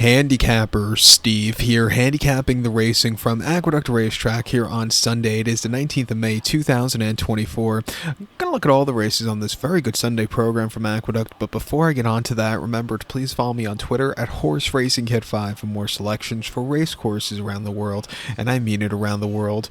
Handicapper Steve here, handicapping the racing from Aqueduct Racetrack here on Sunday. It is the 19th of May, 2024. I'm going to look at all the races on this very good Sunday program from Aqueduct, but before I get on to that, remember to please follow me on Twitter at HorseRacingKid5 for more selections for race courses around the world, and I mean it around the world.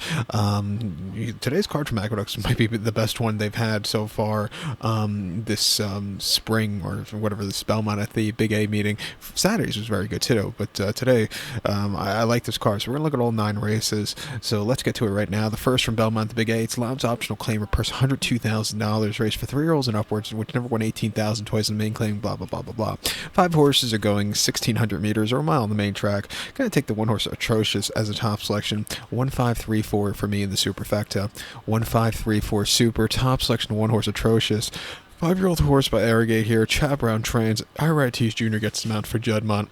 Today's card from Aqueduct might be the best one they've had so far this spring, or whatever, the Belmont at the Big A meeting. Saturdays was very good too, but today I like this car, so we're gonna look at all 9 races. So let's get to it right now. The first from Belmont, the Big A. It's allowance optional claim, purse $102,000, race for 3-year-olds and upwards, which never won 18,000 twice in the main claim. Blah blah blah blah blah. 5 horses are going 1,600 meters or a mile on the main track. Gonna take the 1 horse Atrocious as a top selection. 1-5-3-4 for me in the superfecta. 1-5-3-4 super top selection. 1 horse Atrocious. 5-year-old horse by Arrogate here. Chad Brown trains. Ira Tees Jr. gets the mount for Juddmont.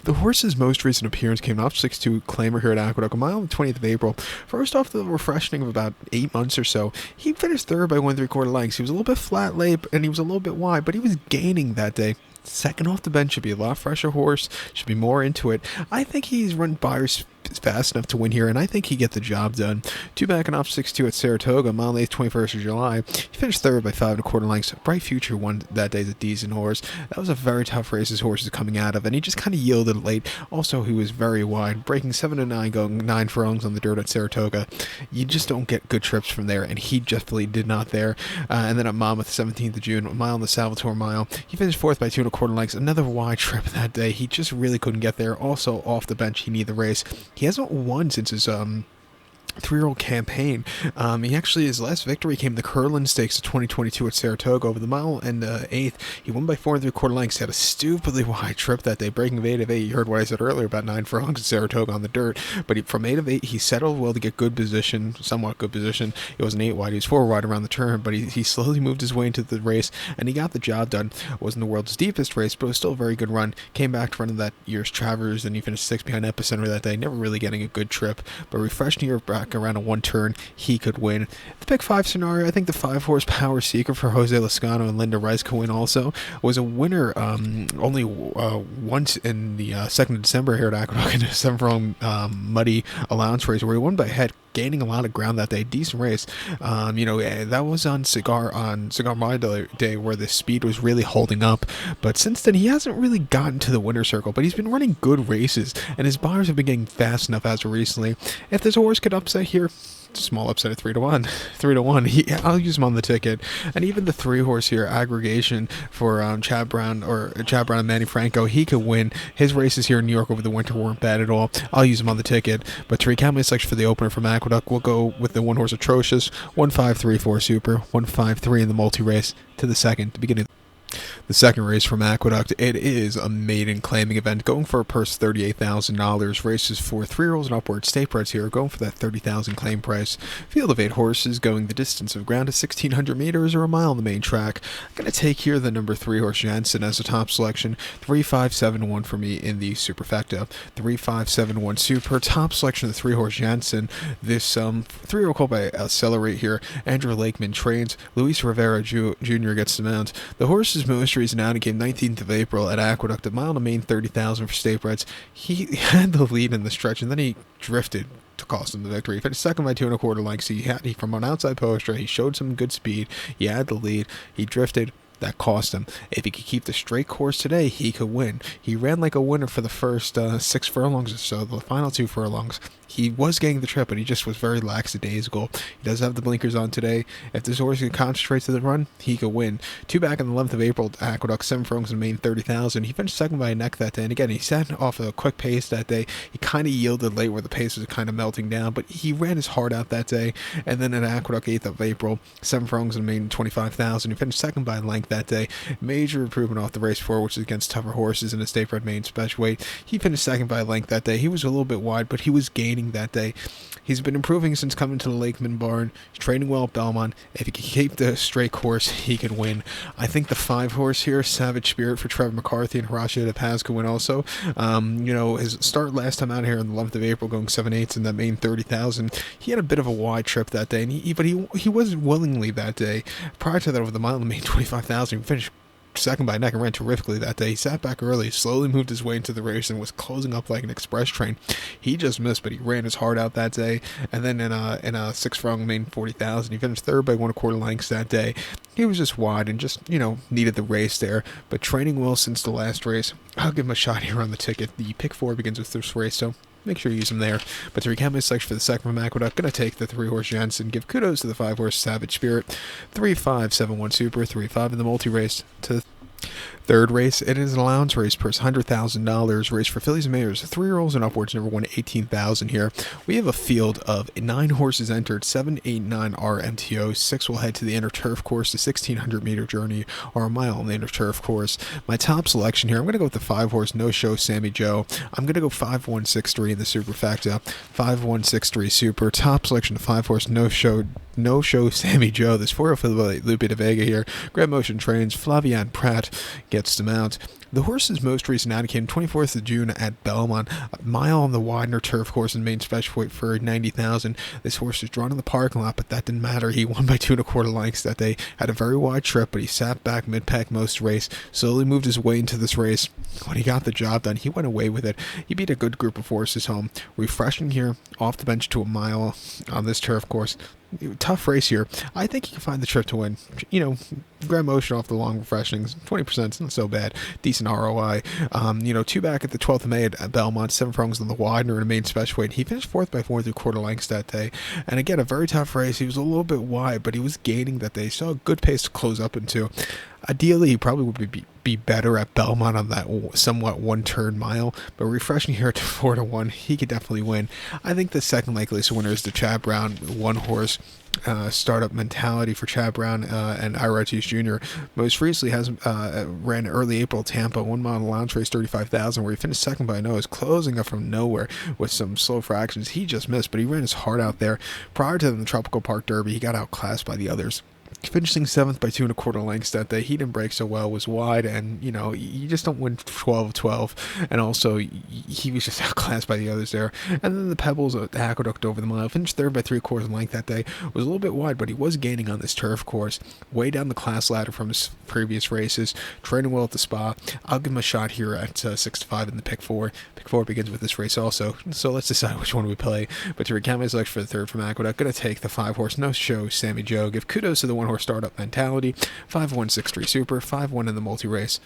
The horse's most recent appearance came off 6-2 claimer here at Aqueduct, a mile on the 20th of April. First off the refreshing of about 8 months or so, he finished third by 1 3/4 lengths. He was a little bit flat late, and he was a little bit wide, but he was gaining that day. Second off the bench, should be a lot fresher horse, should be more into it. I think he's run buyers fast enough to win here, and I think he get the job done. 2 backing off 6-2 at Saratoga, mile 8th, 21st of July. He finished third by 5 1/4 lengths. Bright Future won that day as a decent horse. That was a very tough race his horse is coming out of, and he just kind of yielded late. Also, he was very wide, breaking 7-9, going 9 furlongs on the dirt at Saratoga. You just don't get good trips from there, and he definitely did not there. And then at Monmouth, 17th of June, a mile on the Salvatore Mile. He finished 4th by 2 1/4 lengths. Another wide trip that day. He just really couldn't get there. Also, off the bench, he needed the race. He hasn't won since his 3-year-old campaign. He actually, his last victory came the Curlin Stakes of 2022 at Saratoga over the mile and 8th. He won by 4 3/4 lengths. He had a stupidly wide trip that day, breaking of 8 of 8. You heard what I said earlier about 9 furlongs at Saratoga on the dirt, but from 8 of 8, he settled well to get good position, somewhat good position. It wasn't 8 wide, he was 4 wide around the turn, but he slowly moved his way into the race, and he got the job done. It wasn't the world's deepest race, but it was still a very good run. Came back to run that year's Travers, and he finished 6th behind Epicenter that day, never really getting a good trip, but refreshing your back around a 1 turn, he could win. The pick 5 scenario, I think the 5 horse Power Seeker for Jose Lascano and Linda Rice could win also. Was a winner only once in the 2nd of December here at Aqueduct in a 7-furlong muddy allowance race where he won by head, gaining a lot of ground that day. Decent race. That was on Cigar Mile Day where the speed was really holding up, but since then he hasn't really gotten to the winner's circle, but he's been running good races, and his buyers have been getting fast enough as of recently. If this horse could upset here, small upset at 3-1. 3-1. I'll use him on the ticket. And even the 3 horse here, Aggregation for Chad Brown and Manny Franco, he could win. His races here in New York over the winter weren't bad at all. I'll use him on the ticket. But to recap my selection for the opener from Aqueduct, we'll go with the 1 horse Atrocious, 1-5-3-4 super, 1-5-3 in the multi race to the second, the beginning. The second race from Aqueduct, it is a maiden claiming event, going for a purse $38,000. Races for 3-year-olds and upwards. State breds here going for that $30,000 claim price. Field of 8 horses going the distance of ground to 1,600 meters or a mile on the main track. I'm going to take here the number 3 horse Jansen as a top selection. 3-5-7-1 for me in the superfecta. 3-5-7-1 super, top selection of the 3 horse Jansen. This 3-year-old called by Accelerate here. Andrew Lakeman trains. Luis Rivera Jr. gets the mount. The horse's most recent outing came 19th of April at Aqueduct, a mile on the main, 30,000 for state breds. He had the lead in the stretch, and then he drifted to cost him the victory. He finished 2nd by 2 1/4 lengths. He from an outside poster, he showed some good speed. He had the lead. He drifted. That cost him. If he could keep the straight course today, he could win. He ran like a winner for the first 6 furlongs or so, the final 2 furlongs. He was getting the trip, but he just was very lackadaisical. He does have the blinkers on today. If this horse can concentrate to the run, he could win. 2 back on the 11th of April, Aqueduct, 7 furlongs in the main, 30,000. He finished 2nd by a neck that day, and again, he sat off a quick pace that day. He kind of yielded late where the pace was kind of melting down, but he ran his heart out that day. And then at Aqueduct, 8th of April, 7 furlongs in the main, 25,000. He finished 2nd by a length that day. Major improvement off the race 4, which is against tougher horses in a state bred main special weight. He finished 2nd by a length that day. He was a little bit wide, but he was gaining that day. He's been improving since coming to the Lakeman barn. He's training well at Belmont. If he can keep the straight course, he can win. I think the 5 horse here, Savage Spirit for Trevor McCarthy and Horacio De Paz could win also. His start last time out here on the 11th of April, going 7/8 in that main 30,000. He had a bit of a wide trip that day, but he wasn't willingly that day. Prior to that, over the mile in the main 25,000, he finished second by a neck and ran terrifically that day. He sat back early, slowly moved his way into the race, and was closing up like an express train. He just missed, but he ran his heart out that day. And then in a 6 furlong main 40,000, he finished third by 1/4 lengths that day. He was just wide and just, needed the race there. But training well since the last race. I'll give him a shot here on the ticket. The pick 4 begins with this race, so make sure you use him there. But to recap my selection for the second from Aqueduct, going to take the 3-horse Jensen. Give kudos to the 5-horse Savage Spirit. 3-5-7-1 Super. 3-5 in the multi-race. To the third race, it is an allowance race, purse $100,000, race for fillies and mares, 3-year-olds and upwards, number 1 18,000 here. We have a field of 9 horses entered, 7, 8, 9 are MTOs, 6 will head to the inner turf course, the 1,600 meter journey, or a mile on the inner turf course. My top selection here, I'm going to go with the 5-horse No Show Sammy Joe. I'm going to go 5-1-6-3 in the superfecta, 5-1-6-3 super. Top selection, the 5-horse No Show Sammy Joe. This 4-year-old Lupe de Vega here. Grand Motion trains. Flavian Pratt gets to mount. The horse's most recent outing came 24th of June at Belmont, a mile on the Widener turf course and main special weight for 90,000. This horse was drawn in the parking lot, but that didn't matter. He won by 2 1/4 lengths that day. Had a very wide trip, but he sat back mid-pack most race. Slowly moved his way into this race. When he got the job done, he went away with it. He beat a good group of horses home. Refreshing here, off the bench to a mile on this turf course. Tough race here. I think he can find the trip to win. Grand Motion off the long refreshings, 20%, it's not so bad. Decent ROI. 2 back at the 12th of May at Belmont, 7 furlongs on the Widener in a main special weight. He finished 4th by 4 3/4 lengths that day. And again, a very tough race. He was a little bit wide, but he was gaining that day. So a good pace to close up into. Ideally, he probably would be better at Belmont on that somewhat one-turn mile, but refreshing here to 4-1, he could definitely win. I think the second likeliest winner is the Chad Brown 1-horse startup mentality for Chad Brown and Ira Ortiz Jr. Most recently has ran early April Tampa 1 mile lounge race 35,000 where he finished second by a nose, closing up from nowhere with some slow fractions. He just missed, but he ran his heart out there. Prior to the Tropical Park Derby, he got outclassed by the others. Finishing 7th by 2 1/4 lengths that day. He didn't break so well, was wide, and you just don't win 12-12. And also, he was just outclassed by the others there. And then the Pebbles at Aqueduct over the mile. Finished 3rd by 3/4 length that day. Was a little bit wide, but he was gaining on this turf course. Way down the class ladder from his previous races. Training well at the Spa. I'll give him a shot here at 6-5 in the pick 4. Pick 4 begins with this race also. So let's decide which one we play. But to recount my selection for the third from Aqueduct, going to take the 5-horse No Show Sammy Joe. Give kudos to the 1-horse startup mentality. 5-1-6-3 super. 5-1 in the multi-race.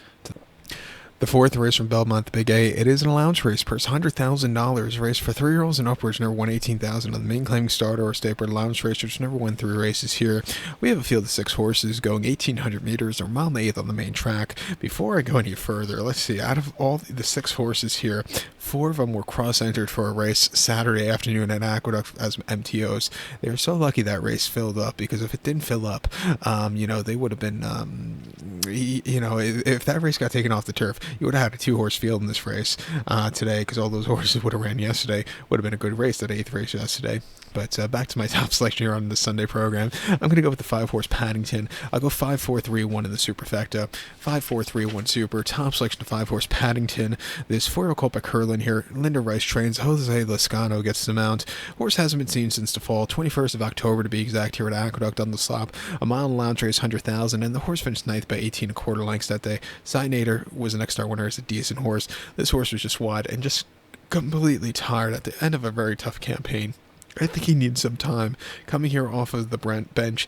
The fourth race from Belmont, the Big A, it is an allowance race, purse $100,000, race for 3-year-olds and upwards, number 1 18,000 on the main claiming starter or state bred allowance race, which never won 3 races here. We have a field of 6 horses going 1,800 meters or mile and 1/8 on the main track. Before I go any further, let's see, out of all the 6 horses here, 4 of them were cross-entered for a race Saturday afternoon at Aqueduct as MTOs. They were so lucky that race filled up, because if it didn't fill up, they would have been, if that race got taken off the turf, you would have had a 2-horse field in this race today, because all those horses would have ran yesterday. Would have been a good race, that 8th race yesterday. But back to my top selection here on the Sunday program. I'm going to go with the 5-horse Paddington. I'll go 5-4-3-1 in the superfecta. 5-4-3-1 super. Top selection of 5-horse Paddington. This 4-year-old colt by Curlin here. Linda Rice trains. Jose Lascano gets the mount. Horse hasn't been seen since the fall. 21st of October to be exact here at Aqueduct on the slop. A mile and lounge race, 100,000. And the horse finished 9th by 18 1/4 lengths that day. Signator was the next star winner as a decent horse. This horse was just wide and just completely tired at the end of a very tough campaign. I think he needs some time. Coming here off of the bench,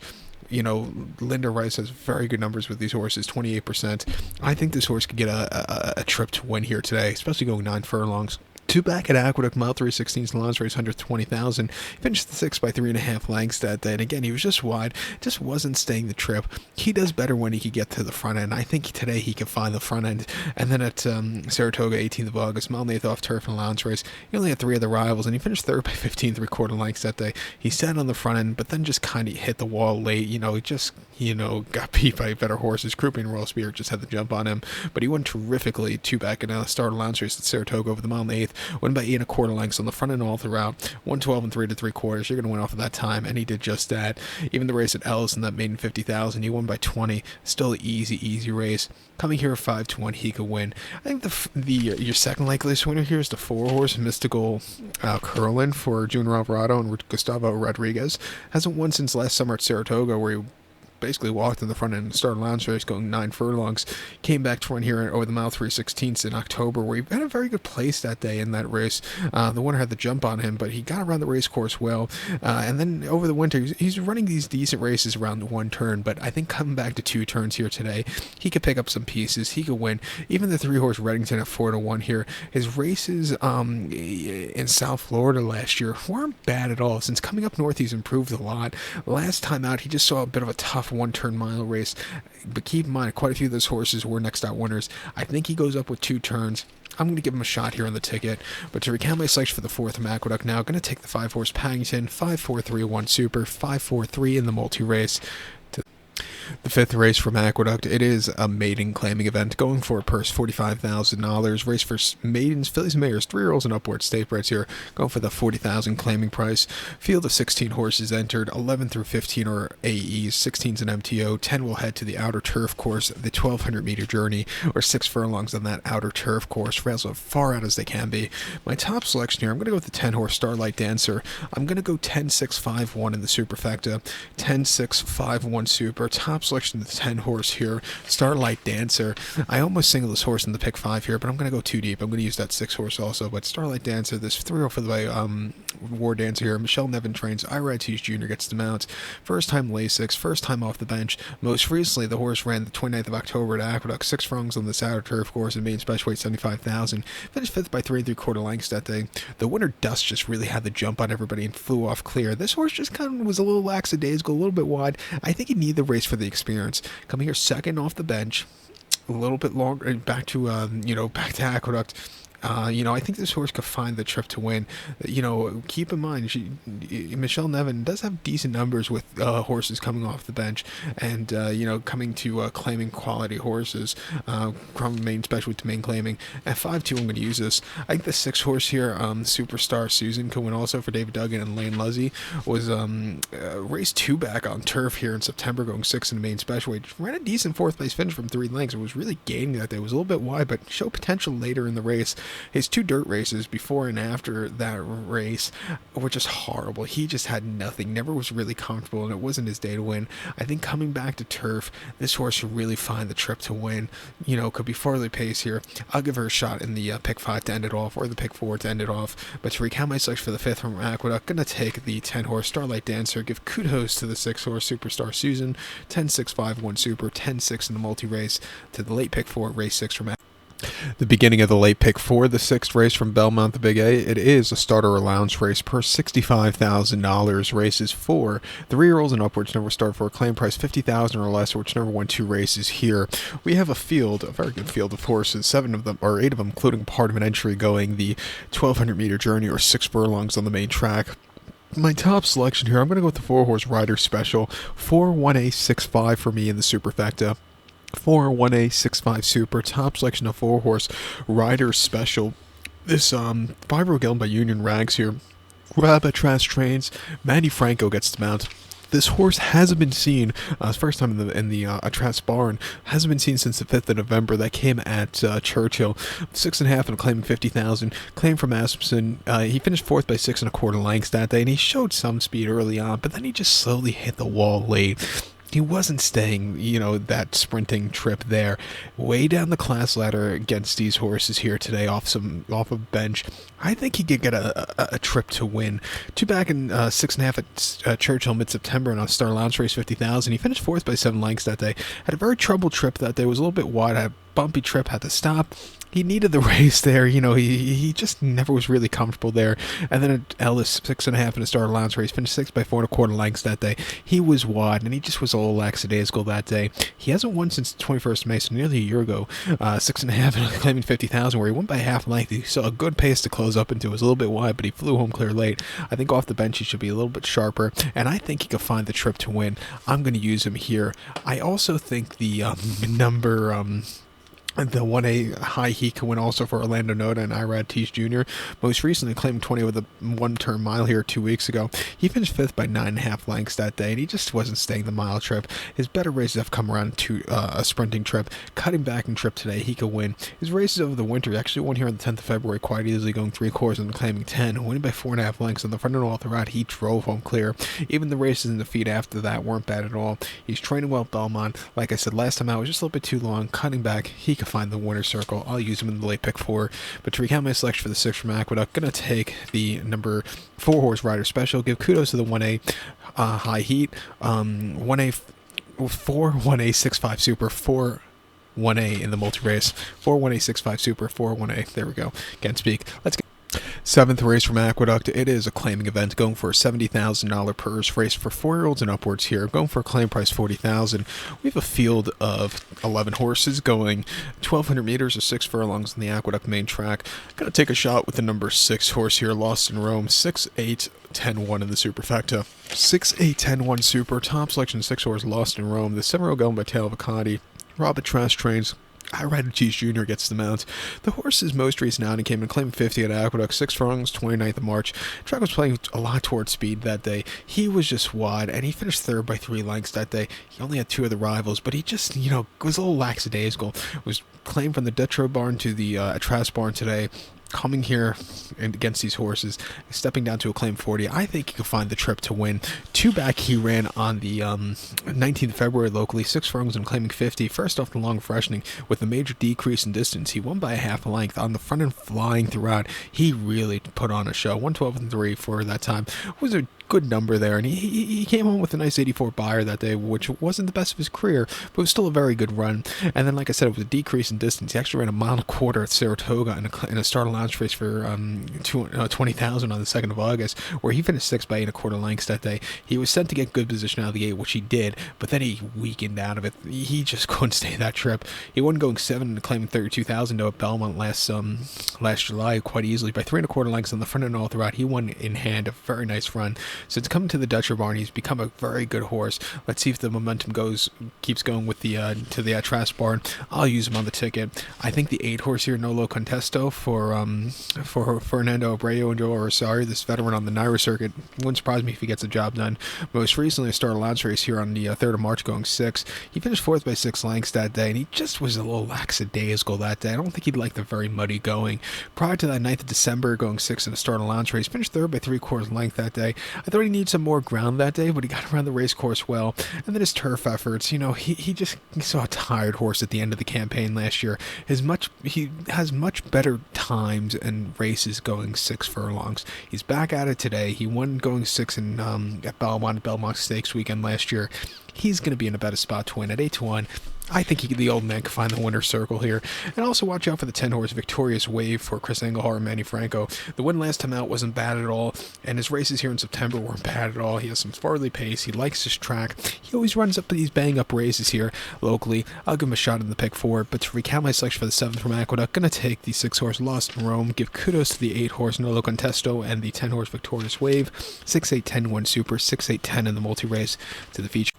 Linda Rice has very good numbers with these horses, 28%. I think this horse could get a trip to win here today, especially going 9 furlongs. 2 back at Aqueduct, mile 3/16 launch race, 120,000. Finished 6th by 3.5 lengths that day. And again, he was just wide, just wasn't staying the trip. He does better when he can get to the front end. I think today he can find the front end. And then at Saratoga, 18th of August, mile 8th off turf and a lounge race. He only had 3 other rivals, and he finished 3rd by 15 3/4 lengths that day. He sat on the front end, but then just kind of hit the wall late. He just got beat by better horses. Krupe and Royal Spirit just had the jump on him, but he won terrifically. 2 back in a starter lounge race at Saratoga over the mile 8th. Won by 8 1/4 lengths on the front end all throughout. 112 3 3/4. You're going to win off of that time, and he did just that. Even the race at Ellison that made him 50,000, he won by 20. Still an easy race. Coming here 5-1, he could win. I think your second likeliest winner here is the 4-horse Mystical Curlin for Junior Alvarado and Gustavo Rodriguez. Hasn't won since last summer at Saratoga, where he basically walked in the front end and started lounge race going 9 furlongs. Came back to run here over the mile 3/16 in October, where he had a very good place that day in that race. The winner had the jump on him, but he got around the race course well. And then over the winter, he's running these decent races around the one turn, but I think coming back to 2 turns here today, he could pick up some pieces. He could win. Even the 3-horse Reddington at 4-1 here. His races in South Florida last year weren't bad at all. Since coming up north, he's improved a lot. Last time out, he just saw a bit of a tough one-turn mile race. But keep in mind, quite a few of those horses were next out winners. I think he goes up with 2 turns. I'm going to give him a shot here on the ticket. But to recount my selection for the 4th from Aqueduct now, I'm going to take the 5-horse Paddington, 5-4-3-1 Super, 5-4-3 in the multi-race. The 5th race from Aqueduct, it is a maiden claiming event, going for a purse $45,000. Race for maidens, fillies, and mares, 3-year-olds and upwards, state breds here, going for the $40,000 claiming price. Field of 16 horses entered, 11 through 15 are AEs, 16's an MTO, 10 will head to the outer turf course, the 1,200-meter journey, or 6 furlongs on that outer turf course. Rails as far out as they can be. My top selection here, I'm going to go with the 10-horse Starlight Dancer. I'm going to go 10-6-5-1 in the superfecta, 10-6-5-1 super. Top selection of the 10-horse here, Starlight Dancer. I almost single this horse in the pick 5 here, but I'm going to go too deep. I'm going to use that 6-horse also, but Starlight Dancer, this 3-year-old for the War Dancer here. Michelle Nevin trains. Ira Tees Jr. gets the mount. First time Lasix, first time off the bench. Most recently, the horse ran the 29th of October at Aqueduct, 6 furlongs on this outer turf course and main special weight 75,000. Finished 5th by 3 3/4 lengths that day. The winner Dust just really had the jump on everybody and flew off clear. This horse just kind of was a little lackadaisical, a little bit wide. I think he needed the race for the experience. Coming here second off the bench, a little bit longer, back to back to Aqueduct. I think this horse could find the trip to win. Keep in mind, Michelle Nevin does have decent numbers with horses coming off the bench, and coming to claiming quality horses from main special to main claiming. At 5-2, I'm going to use this. I think the 6-horse here, Superstar Susan, could win also for David Duggan and Lane Luzzy. Was race 2 back on turf here in September, going 6 in the main special weight. Ran a decent 4th place finish from 3 lengths. It was really gaining that day. It was a little bit wide, but showed potential later in the race. His 2 dirt races before and after that race were just horrible. He just had nothing, never was really comfortable, and it wasn't his day to win. I think coming back to turf, this horse should really find the trip to win. Could be farther pace here. I'll give her a shot in the pick 5 to end it off, or the pick 4 to end it off. But to recount my selection for the 5th from Aqueduct, going to take the 10-horse Starlight Dancer, give kudos to the 6-horse Superstar Susan, 10-6-5-1 Super, 10-6 in the multi-race, to the late pick 4, race 6 from Aqueduct. The beginning of the late pick 4, the 6th race from Belmont, the Big A. It is a starter allowance race per $65,000. Races for 3-year-olds and upwards, never start for a claim price $50,000 or less, which never won 2 races here. We have a very good field of horses, 8 of them, including part of an entry going the 1,200-meter journey or 6 furlongs on the main track. My top selection here, I'm going to go with the 4-horse Rider Special, 4-1A-6-5 for me in the superfecta. 4-1A-6-5 Super, top selection of 4-horse Rider Special. This 5-year-old gelding by Union Rags here. Rabatras trains. Manny Franco gets the mount. This horse hasn't been seen, first time in the Atras barn, hasn't been seen since the 5th of November. That came at Churchill. 6.5 and claiming 50,000. Claim from Asmussen. He finished 4th by 6 1/4 lengths that day, and he showed some speed early on, but then he just slowly hit the wall late. He wasn't staying, that sprinting trip there. Way down the class ladder against these horses here today off a bench. I think he could get a trip to win. 2 back in 6.5 at Churchill mid-September in a Star Lounge race 50,000. He finished 4th by 7 lengths that day. Had a very troubled trip that day. Was a little bit wide. Had a bumpy trip. Had to stop. He needed the race there, he just never was really comfortable there. And then at Ellis, 6.5 in a Star Lounge race, finished 6 by 4 1/4 lengths that day. He was wide, and he just was a little lackadaisical that day. He hasn't won since the 21st of May, so nearly a year ago. 6.5 and claiming 50,000, where he went by half length. He saw a good pace to close up into. It was a little bit wide, but he flew home clear late. I think off the bench he should be a little bit sharper, and I think he could find the trip to win. I'm going to use him here. I also think the number The 1A high heat can win also for Orlando Noda and Irad Tees Jr. Most recently claimed 20 with a one-turn mile here 2 weeks ago. He finished 5th by 9.5 lengths that day, and he just wasn't staying the mile trip. His better races have come around to a sprinting trip. Cutting back in trip today, he could win. His races over the winter, he actually won here on the 10th of February quite easily, going 3 quarters and claiming 10, winning by 4.5 lengths. On the front and all throughout, he drove home clear. Even the races in the feed after that weren't bad at all. He's training well at Belmont. Like I said last time out, it was just a little bit too long. Cutting back, he could find the winner's circle. I'll use him in the late pick 4. But to recount my selection for the 6 from Aqueduct, gonna take the number 4 horse Rider Special. Give kudos to the 1A high heat, 1A 4, 1A 6.5 super, 4 1A in the multi race, 4 1A 6.5 super, 4 1A. There we go. Can't speak. Let's get 7th race from Aqueduct. It is a claiming event, going for a $70,000 purse race for 4-year-olds and upwards here. Going for a claim price $40,000. We have a field of 11 horses going 1,200 meters or 6 furlongs on the Aqueduct main track. Gonna take a shot with the number 6 horse here, Lost in Rome, 6-8-10-1 in the superfecta. 6-8-10-1 super, top selection 6 horse, Lost in Rome. The 7-year-old going by Tail Vacati. Robert Trash trains. Irad Tees Jr. gets the mount. The horse's most recent outing came in claiming 50 at Aqueduct, 6 furlongs, 29th of March. Track was playing a lot towards speed that day. He was just wide, and he finished 3rd by 3 lengths that day. He only had 2 of the rivals, but he just, was a little lackadaisical. Was claimed from the Detro barn to the Atras barn today. Coming here and against these horses, stepping down to a claim 40, I think he could find the trip to win. 2 back he ran on the 19th of February locally, 6 furlongs and claiming 50. First off the long freshening with a major decrease in distance. He won by a half a length on the front and flying throughout. He really put on a show. 112.3 for that time was a good number there, and he came home with a nice 84 buyer that day, which wasn't the best of his career, but was still a very good run. And then, like I said, it was a decrease in distance. He actually ran a mile and a quarter at Saratoga in a start lounge race for 20,000 on the 2nd of August, where he finished 6 by 8.25 lengths that day. He was set to get good position out of the gate, which he did, but then he weakened out of it. He just couldn't stay that trip. He won going 7 and claiming 32,000 though at Belmont last July quite easily by 3.25 lengths on the front and all throughout. He won in hand, a very nice run. So it's coming to the Dutcher barn. He's become a very good horse. Let's see if the momentum keeps going with the to the Atras barn. I'll use him on the ticket. I think the 8 horse here, Nolo Contesto for Fernando Abreu and Joe Rosario, this veteran on the Naira circuit, wouldn't surprise me if he gets the job done. Most recently, a start lounge race here on the 3rd of March, going 6. He finished 4th by 6 lengths that day, and he just was a little lackadaisical that day. I don't think he'd like the very muddy going. Prior to that 9th of December, going 6 in a start lounge race, finished 3rd by 3/4 length that day. I thought he needed some more ground that day, but he got around the race course well. And then his turf efforts, he saw a tired horse at the end of the campaign last year. He has much better times and races going 6 furlongs. He's back at it today. He won going 6 at Belmont Stakes weekend last year. He's going to be in a better spot to win at 8-1. I think the old man can find the winner's circle here. And also watch out for the 10 horse Victorious Wave for Chris Engelhart and Manny Franco. The win last time out wasn't bad at all, and his races here in September weren't bad at all. He has some farthy pace. He likes his track. He always runs up these bang-up races here locally. I'll give him a shot in the pick 4, but to recount my selection for the 7th from Aqueduct, going to take the 6 horse Lost in Rome, give kudos to the 8 horse Nolo Contesto and the 10 horse Victorious Wave, 6-8-10-1 super, 6-8-10 in the multi-race to the feature.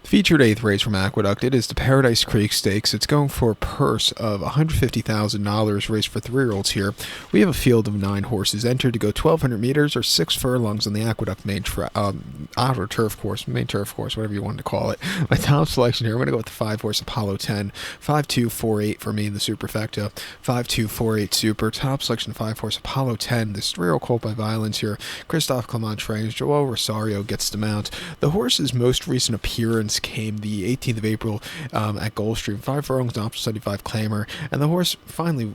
The featured 8th race from Aqueduct, it is the Paradise Creek Stakes. It's going for a purse of $150,000 race for 3-year-olds here. We have a field of 9 horses entered to go 1,200 meters or 6 furlongs on the Aqueduct main turf course, whatever you want to call it. My top selection here, I'm going to go with the 5 horse Apollo 10, 5-2-4-8 for me in the superfecta, 5-2-4-8 super. Top selection 5 horse Apollo 10, this 3-year-old colt by Violence here. Christophe Clement trains, Joel Rosario gets the mount. The horse's most recent appearance came the 18th of April at Gulfstream, 5 furlongs, option 75 claimer, and the horse finally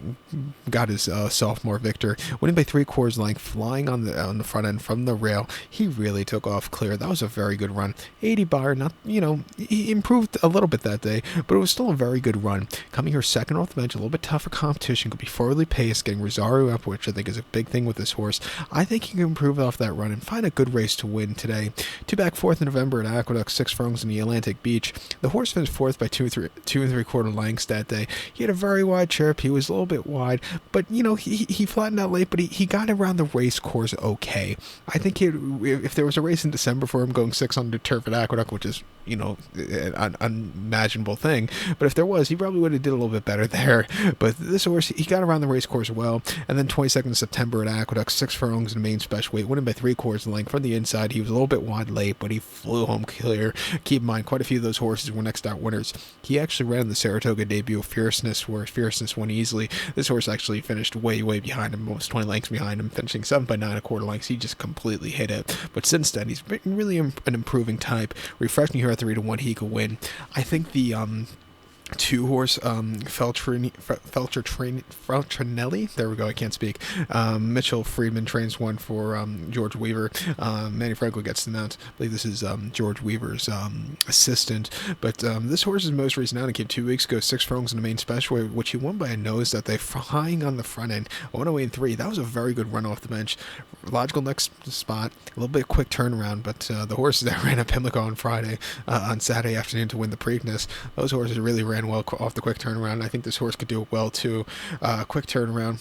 got his sophomore victor, winning by 3/4 length, flying on the front end from the rail. He really took off clear. That was a very good run. 80 bar, not he improved a little bit that day, but it was still a very good run. Coming here second off the bench, a little bit tougher competition, could be forwardly paced, getting Rosario up, which I think is a big thing with this horse. I think he can improve off that run and find a good race to win today. 2 back 4th in November at Aqueduct, 6 furlongs in the Atlantic Beach. The horse finished fourth by 2 3/4 lengths that day. He had a very wide trip. He was a little bit wide, but he flattened out late, but he got around the race course okay. I think if there was a race in December for him going 6 on the turf at Aqueduct, which is an unimaginable thing, but if there was, he probably would have did a little bit better there. But this horse, he got around the race course well, and then 22nd of September at Aqueduct, 6 furlongs in the main special weight, winning by 3/4 length from the inside. He was a little bit wide late, but he flew home clear. Keep in mind, quite a few of those horses were next out winners. He actually ran the Saratoga debut of Fierceness, where Fierceness won easily. This horse actually finished way behind him, almost 20 lengths behind him, finishing 7 by 9/4 lengths. He just completely hit it. But since then, he's been really an improving type. Refreshing here at 3-1, he could win. I think the 2-horse Feltrinelli. There we go. I can't speak. Mitchell Friedman trains one for George Weaver. Manny Franco gets the mount. I believe this is George Weaver's assistant. But this horse's most recent outing came 2 weeks ago. 6 furlongs in the main special, which he won by a nose that they flying on the front end. 108.3. That was a very good run off the bench. Logical next spot. A little bit quick turnaround, but the horses that ran at Pimlico on Saturday afternoon to win the Preakness, those horses really ran well off the quick turnaround. I think this horse could do it well too. Quick turnaround,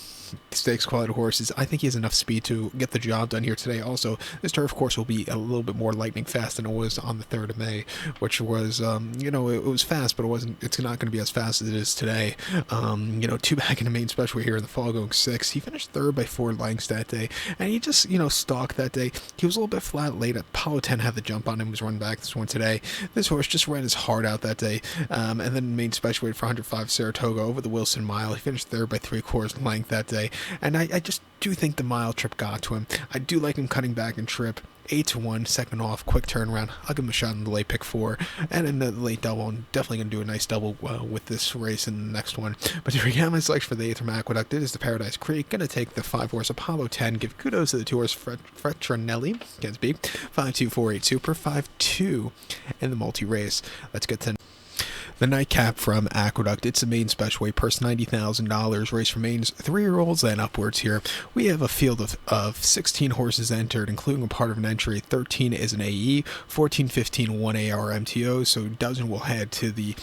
stakes quality horses. I think he has enough speed to get the job done here today. Also, this turf course will be a little bit more lightning fast than it was on the 3rd of May, which was, it was fast, but it's not going to be as fast as it is today. 2 back in the main special here in the fall going 6. He finished 3rd by 4 lengths that day, and he just, stalked that day. He was a little bit flat late. Apollo 10 had the jump on him, was run back this one today. This horse just ran his heart out that day, and then main special weight for 105 Saratoga over the Wilson Mile. He finished 3rd by 3/4 length that day, and I just do think the mile trip got to him. I do like him cutting back in trip. 8-1, second off, quick turnaround. I'll give him a shot in the late pick 4, and in the late double. I'm definitely going to do a nice double with this race in the next one. But to recap my selection for the 8th from Aqueduct, it is the Paradise Creek. Going to take the 5-horse Apollo 10. Give kudos to the 2-horse Feltrinelli. Can't speak. 5-2-4-8 Super. 5-2 in the multi-race. Let's get to the nightcap from Aqueduct. It's a main special weight purse, $90,000. Race remains 3-year-olds and upwards here. We have a field of 16 horses entered, including a part of an entry. 13 is an AE, 14, 15, 1 AR MTO, so a dozen will head to the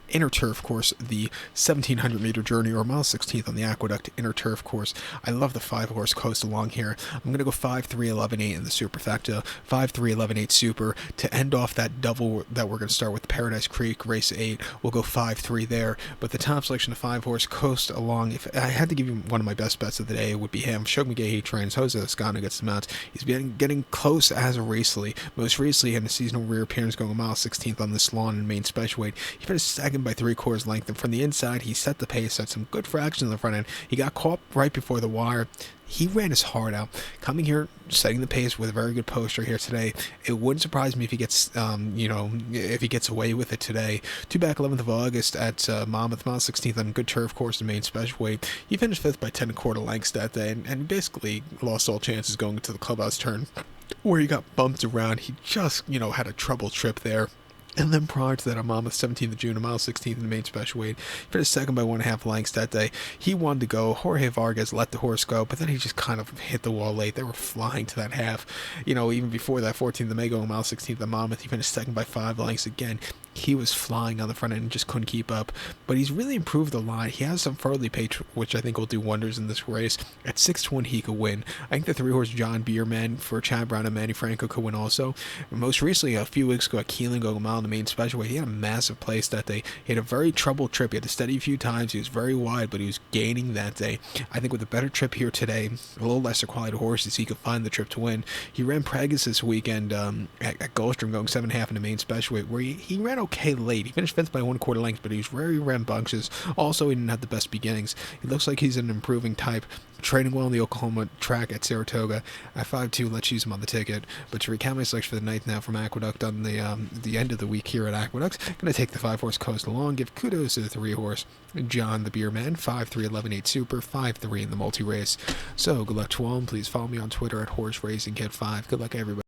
inner turf course, the 1,700-meter journey, or mile 16th on the Aqueduct inner turf course. I love the 5-horse coast along here. I'm going to go 5-3-11-8 in the superfecta, 5-3-11-8 super to end off that double that we're going to start with Paradise Creek, race 8. We'll go 5-3 there, but the top selection of 5-horse coast along, if I had to give you one of my best bets of the day, it would be him. Shug McGahee trains, Jose Escano gets the mount. He's getting close as a racely. Most recently in a seasonal rear appearance going a mile 16th on this lawn in main special weight. He finished second by 3/4 length, and from the inside he set the pace, had some good fractions on the front end. He got caught right before the wire. He ran his heart out. Coming here, setting the pace with a very good poster here today. It wouldn't surprise me if he gets, if he gets away with it today. 2 back 11th of August at Monmouth, mile 16th on a good turf course in main special weight. He finished 5th by 10 1/4 lengths that day, and basically lost all chances going into the clubhouse turn, where he got bumped around. He just, had a trouble trip there. And then prior to that, on Monmouth, 17th of June, a mile 16th in the main special weight. He finished second by 1.5 lengths that day. He wanted to go. Jorge Vargas let the horse go, but then he just kind of hit the wall late. They were flying to that half. Even before that, 14th of May, going mile 16th at Monmouth, he finished second by 5 lengths again. He was flying on the front end and just couldn't keep up. But he's really improved a lot. He has some Farley pace, which I think will do wonders in this race. At 6-1, he could win. I think the 3-horse John Bierman for Chad Brown and Manny Franco could win also. Most recently, a few weeks ago at Keelan, going a mile in the main special weight, he had a massive place that day. He had a very troubled trip. He had to steady a few times. He was very wide, but he was gaining that day. I think with a better trip here today, a little lesser quality horses, he could find the trip to win. He ran Pregus this weekend at Gulfstream, going 7.5 in the main special weight, where he ran okay late. He finished 5th by 1/4 length, but he was very rambunctious. Also, he didn't have the best beginnings. He looks like he's an improving type. Training well on the Oklahoma track at Saratoga. At 5-2, let's use him on the ticket. But to recap my selection for the ninth now from Aqueduct on the end of the week here at Aqueduct, going to take the 5-horse coast along. Give kudos to the 3-horse John the Beerman, 5-3-11-8 Super, 5-3 in the multi-race. So good luck to all. Please follow me on Twitter at Horse Racing Kid 5. Good luck, everybody.